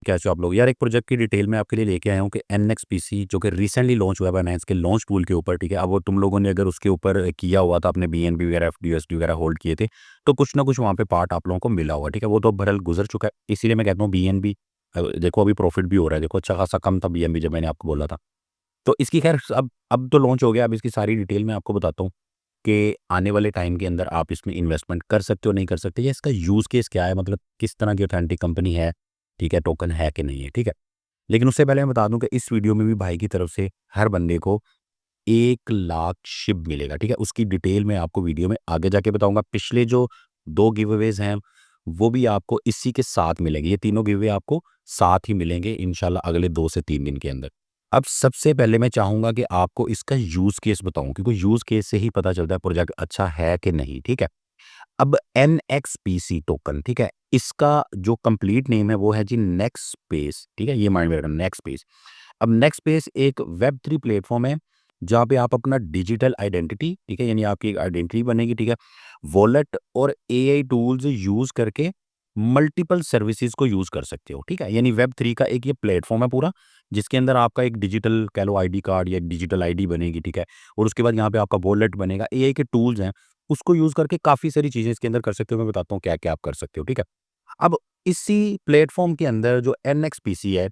कैसे हो आप लोग? यार एक प्रोजेक्ट की डिटेल में आपके लिए लेके आया हूँ कि एनएक्सपीसी जो कि रिसेंटली लॉन्च हुआ है बाइनेंस के लॉन्च पूल के ऊपर, ठीक है? अब वो तुम लोगों ने अगर उसके ऊपर किया हुआ था, अपने बीएनबी वगैरह, एफडीयूएसडी वगैरह होल्ड किए थे, तो कुछ ना कुछ वहाँ पे पार्ट आप लोगों को मिला हुआ है, ठीक है? वो तो बहरहाल गुजर चुका है, इसीलिए मैं कहता हूँ बीएनबी देखो अभी प्रॉफिट भी हो रहा है, देखो अच्छा खासा कम था बीएनबी जब मैंने आपको बोला था। तो इसकी खैर अब तो लॉन्च हो गया, अब इसकी सारी डिटेल मैं आपको बताता हूँ कि आने वाले टाइम के अंदर आप इसमें इन्वेस्टमेंट कर सकते हो, नहीं कर सकते, या इसका यूज़ केस क्या है, मतलब किस तरह की ऑथेंटिक कंपनी है, ठीक है? टोकन है कि नहीं है, ठीक है? लेकिन उससे पहले मैं बता दूं कि इस वीडियो में भी भाई की तरफ से हर बंदे को 1 लाख शिप मिलेगा, ठीक है? उसकी डिटेल मैं आपको वीडियो में आगे जाके बताऊंगा। पिछले जो 2 गिव अवेज हैं वो भी आपको इसी के साथ मिलेंगे, ये तीनों गिव अवे आपको साथ ही मिलेंगे इंशाल्लाह अगले 2 से 3 दिन के अंदर। अब सबसे पहले मैं चाहूंगा कि आपको इसका यूज केस बताऊं, क्योंकि यूज केस से ही पता चलता है प्रोजेक्ट अच्छा है कि नहीं, ठीक है? अब एनएक्सपीसी टोकन, ठीक है, इसका जो कंप्लीट नेम है वो है जी नेक्स्ट स्पेस, ठीक है? ये माइंड में रखना, नेक्स्ट स्पेस। अब नेक्स्ट स्पेस एक वेब 3 प्लेटफॉर्म है जहाँ पे आप अपना डिजिटल आइडेंटिटी, ठीक है, यानी आपकी एक आइडेंटिटी बनेगी, ठीक है, वॉलेट और एआई टूल्स यूज करके मल्टीपल सर्विसेज को यूज कर सकते हो, ठीक है? यानी वेब 3 का एक ये प्लेटफॉर्म है पूरा, जिसके अंदर आपका एक डिजिटल कह लो आईडी कार्ड या डिजिटल आईडी बनेगी, ठीक है? और उसके बाद यहाँ पे आपका वॉलेट बनेगा, एआई के टूल्स हैं, उसको यूज़ करके काफ़ी सारी चीज़ें इसके अंदर कर सकते हो। मैं बताता हूँ क्या-क्या आप कर सकते हो, ठीक है? अब इसी प्लेटफ़ॉर्म के अंदर जो एनएक्सपीसी है,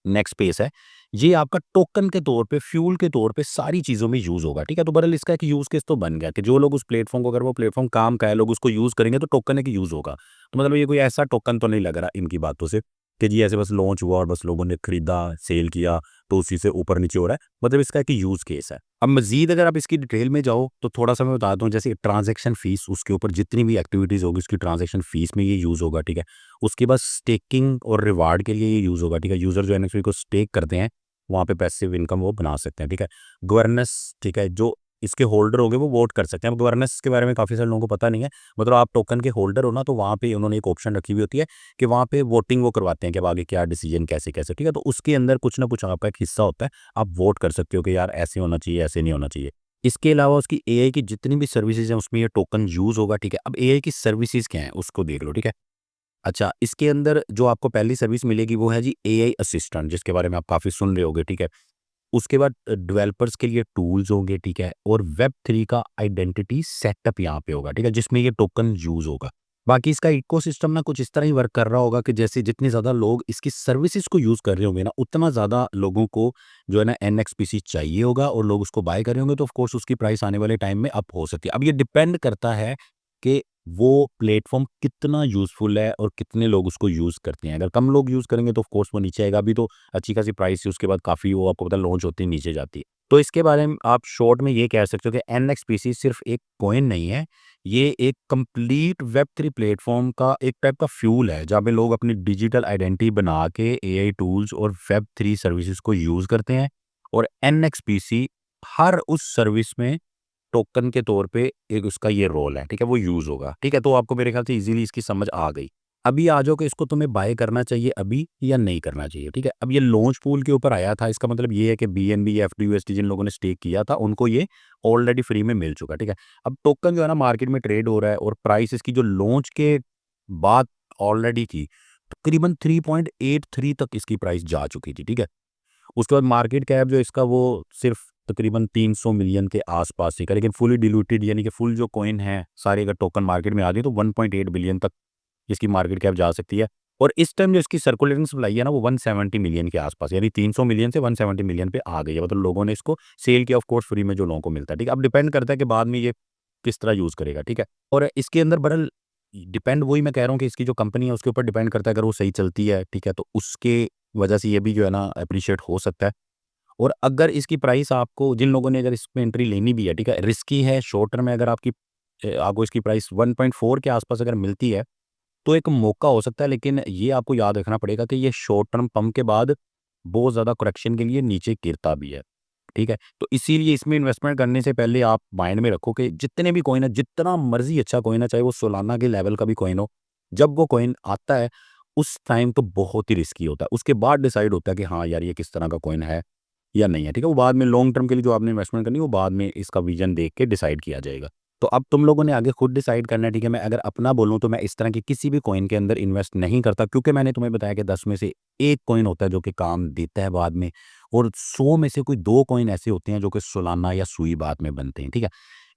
नेक्स्टस्पेस है, ये आपका टोकन के तौर पे, फ्यूल के तौर पे सारी चीज़ों में यूज़ होगा, ठीक है? तो बहरहाल इसका एक यूज़ केस तो बन गया कि जो लोग उस प्लेटफ़ॉर्म को, अगर वो प्लेटफ़ॉर्म काम का है, लोग उसको यूज़ करेंगे तो टोकन एक यूज़ होगा। तो मतलब ये कोई ऐसा टोकन तो नहीं लग रहा इनकी बातों से कि जी ऐसे बस लॉन्च हुआ और बस लोगों ने खरीदा, सेल किया, तो उसी से ऊपर-नीचे हो रहा है। मतलब इसका एक यूज़ केस है। अब मज़ीद अगर आप इसकी डिटेल में जाओ तो थोड़ा-सा मैं बता दूँ, जैसे ट्रांज़ैक्शन फ़ीस, उसके ऊपर जितनी भी एक्टिविटीज़ होगी उसकी ट्रांज़ैक्शन फ़ीस में ये यूज़ होगा, ठीक है? उसके बाद स्टेकिंग और रिवार्ड के लिए ये यूज़ होगा, ठीक है? यूज़र जो एनएक्सपी को स्टेक करते हैं, वहाँ पे पैसिव इनकम वो बना सकते हैं, ठीक है? गवर्नेंस, ठीक है, जो इसके होल्डर होंगे वो वोट कर सकते हैं। अब गवर्नेंस के बारे में काफ़ी सारे लोगों को पता नहीं है। मतलब आप टोकन के होल्डर हो ना, तो वहाँ पे उन्होंने एक ऑप्शन रखी हुई होती है कि वहाँ पे वोटिंग वो करवाते हैं कि अब आगे क्या डिसीजन कैसे-कैसे, ठीक है? तो उसके अंदर कुछ ना कुछ आपका एक हिस्सा होता है। आप वोट कर सकते हो कि यार ऐसे होना चाहिए, ऐसे नहीं होना चाहिए। इसके अलावा उसकी एआई की जितनी भी सर्विसेज़ हैं उसमें ये टोकन यूज़ होगा, ठीक है? अब एआई की सर्विसेज़ क्या हैं उसको देख लो, ठीक है? अच्छा, इसके अंदर जो आपको पहली सर्विस मिलेगी वो है जी एआई असिस्टेंट, जिसके बारे में आप काफ़ी सुन रहे होंगे, ठीक है? उसके बाद डेवलपर्स के लिए टूल्स होंगे, ठीक है? और वेब 3 का आइडेंटिटी सेटअप यहाँ पे होगा, ठीक है? जिसमें ये टोकन यूज़ होगा। बाकी इसका इकोसिस्टम ना कुछ इस तरह ही वर्क कर रहा होगा कि जैसे जितने ज़्यादा लोग इसकी सर्विसेज़ को यूज़ कर रहे होंगे ना, उतना ज़्यादा लोगों को जो है ना एनएक्सपीसी चाहिए होगा और लोग उसको बाय कर रहे होंगे, तो ऑफ कोर्स उसकी प्राइस आने वाले टाइम में अप हो सकती है। अब ये डिपेंड करता है कि वो प्लेटफ़ॉर्म कितना यूज़फुल है और कितने लोग उसको यूज़ करते हैं। अगर कम लोग यूज़ करेंगे तो ऑफ कोर्स वो नीचे आएगा। अभी तो अच्छी खासी प्राइस थी, उसके बाद काफ़ी वो आपको पता है लॉन्च होती है नीचे जाती है। तो इसके बारे में आप शॉर्ट में ये कह सकते हो कि एनएक्सपीसी सिर्फ़ एक कॉइन नहीं है, ये एक कंप्लीट वेब 3 प्लेटफ़ॉर्म का एक टाइप का फ्यूल है, जहाँ पे लोग अपनी डिजिटल आइडेंटिटी बना के एआई टूल्स और वेब 3 सर्विसेज़ को यूज़ करते हैं, और एनएक्सपीसी हर उस सर्विस में टोकन के तौर पे एक उसका ये रोल है, ठीक है? वो यूज़ होगा, ठीक है? तो आपको मेरे ख़्याल से ईज़िली इसकी समझ आ गई। अभी आ जाओ कि इसको तुम्हें बाय करना चाहिए अभी या नहीं करना चाहिए, ठीक है? अब ये लॉन्च पूल के ऊपर आया था, इसका मतलब ये है कि बीएनबी, एफडीयूएसडी जिन लोगों ने स्टेक किया था, उनको ये ऑलरेडी फ्री में मिल चुका है, ठीक है? अब टोकन जो है ना मार्केट में ट्रेड हो रहा है, और प्राइस इसकी जो लॉन्च के बाद ऑलरेडी थी, तकरीबन 3.83 तक इसकी प्राइस जा चुकी थी, ठीक है? उसके बाद मार्केट कैप जो इसका वो सिर्फ तकरीबन 300 मिलियन के आसपास ही का, लेकिन फुली डिल्यूटेड यानी कि फुल जो कॉइन है सारे अगर टोकन मार्केट में आ जाए तो 1.8 बिलियन तक इसकी मार्केट कैप जा सकती है। और इस टाइम जो इसकी सर्कुलेटिंग सप्लाई है ना वो 170 मिलियन के आसपास, यानी 300 मिलियन से 170 मिलियन पे आ गई है। मतलब लोगों ने इसको सेल किया, ऑफ कोर्स फ्री में जो लोगों को मिलता है, ठीक है? अब डिपेंड करता है कि बाद में ये किस तरह यूज़ करेगा, ठीक है? और इसके अंदर बहरहाल डिपेंड, वही मैं कह रहा हूँ कि इसकी जो कंपनी है उसके ऊपर डिपेंड करता है, अगर वो सही चलती है, ठीक है, तो उसके वजह से ये भी जो है ना एप्रिशिएट हो सकता है। और अगर इसकी प्राइस आपको, जिन लोगों ने अगर इसमें एंट्री लेनी भी है, ठीक है, रिस्की है शॉर्ट टर्म में, अगर आपको इसकी प्राइस 1.4 के आसपास अगर मिलती है, तो एक मौका हो सकता है। लेकिन ये आपको याद रखना पड़ेगा कि ये शॉर्ट टर्म पंप के बाद बहुत ज़्यादा करेक्शन के लिए नीचे गिरता भी है, ठीक है? तो इसीलिए इसमें इन्वेस्टमेंट करने से पहले आप माइंड में रखो कि जितने भी कॉइन है, जितना मर्ज़ी अच्छा कॉइन है, चाहे वो सोलाना के लेवल का भी कॉइन हो, जब वो कॉइन आता है, उस टाइम तो बहुत ही रिस्की होता है। उसके बाद डिसाइड होता है कि हाँ यार, ये किस तरह का कॉइन है या नहीं है, ठीक है? वो बाद में लॉन्ग टर्म के लिए जो आपने इन्वेस्टमेंट करनी है, वो बाद में इसका विज़न देख के डिसाइड किया जाएगा। तो अब तुम लोगों ने आगे खुद डिसाइड करना है, ठीक है। मैं अगर अपना बोलूँ तो मैं इस तरह की किसी भी कॉइन के अंदर इन्वेस्ट नहीं करता, क्योंकि मैंने तुम्हें बताया कि 10 में से 1 कॉइन होता है जो कि काम देता है बाद में, और 100 में से कोई 2 कॉइन ऐसे होते हैं जो कि सालाना या सुई बाद में बनते हैं, ठीक है।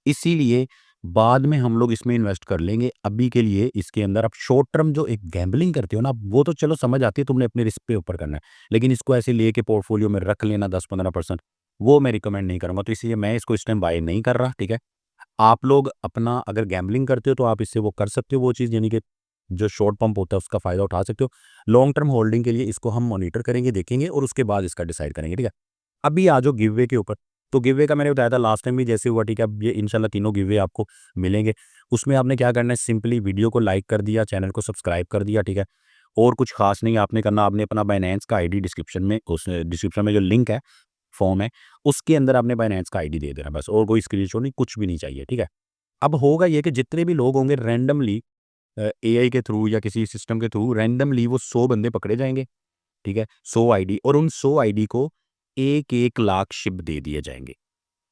इसीलिए बाद में हम लोग इसमें इन्वेस्ट कर लेंगे। अभी के लिए इसके अंदर आप शॉर्ट टर्म जो एक गैम्बलिंग करते हो ना, वो तो चलो समझ आती है, तुमने अपने रिस्क पे ऊपर करना है। लेकिन इसको ऐसे लेके पोर्टफोलियो में रख लेना 10-15%, वो मैं रिकमेंड नहीं करूँगा। तो इसलिए मैं इसको इस टाइम बाय नहीं कर रहा, ठीक है। आप लोग अपना अगर गैम्बलिंग करते हो तो आप इससे वो कर सकते हो वो चीज़, यानी कि जो शॉर्ट पंप होता है उसका फ़ायदा उठा सकते हो। लॉन्ग टर्म होल्डिंग के लिए इसको हम मॉनिटर करेंगे, देखेंगे और उसके बाद इसका डिसाइड करेंगे, ठीक है। अभी आ जाओ गिव अवे के ऊपर। तो गिव अवे का मैंने बताया था लास्ट टाइम भी जैसे हुआ, ठीक है। अब ये इंशाल्लाह तीनों गिव अवे आपको मिलेंगे। उसमें आपने क्या करना है, सिंपली वीडियो को लाइक कर दिया, चैनल को सब्सक्राइब कर दिया, ठीक है। और कुछ खास नहीं आपने करना, आपने अपना बाइनेंस का आईडी डिस्क्रिप्शन में, उस डिस्क्रिप्शन में जो लिंक है, फॉर्म है, उसके अंदर आपने बाइनेंस का आईडी दे देना बस, और कोई स्क्रीनशॉट नहीं, कुछ भी नहीं चाहिए, ठीक है। अब होगा ये कि जितने भी लोग होंगे रैंडमली एआई के थ्रू या किसी सिस्टम के थ्रू रैंडमली वो 100 बंदे पकड़े जाएँगे, ठीक है। 100 आईडी, और उन 100 आईडी को 1-1 लाख शिप दे दिए जाएँगे।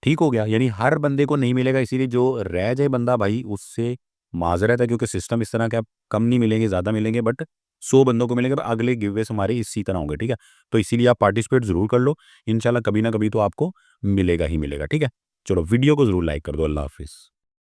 ठीक हो गया? यानी हर बंदे को नहीं मिलेगा, इसीलिए जो रह जाए बंदा भाई उससे माज़रत है, क्योंकि सिस्टम इस तरह का, कम नहीं मिलेंगे, ज़्यादा मिलेंगे, बट 100 बंदों को मिलेंगे। पर अगले गिवअवेज़ हमारे इसी तरह होंगे, ठीक है? तो इसीलिए आप पार्टिसिपेट ज़रूर कर लो। इंशाल्लाह कभी ना कभी तो आपको मिलेगा ही मिलेगा, ठीक है? चलो वीडियो को ज़रूर लाइक कर दो। अल्लाह हाफ़िज़।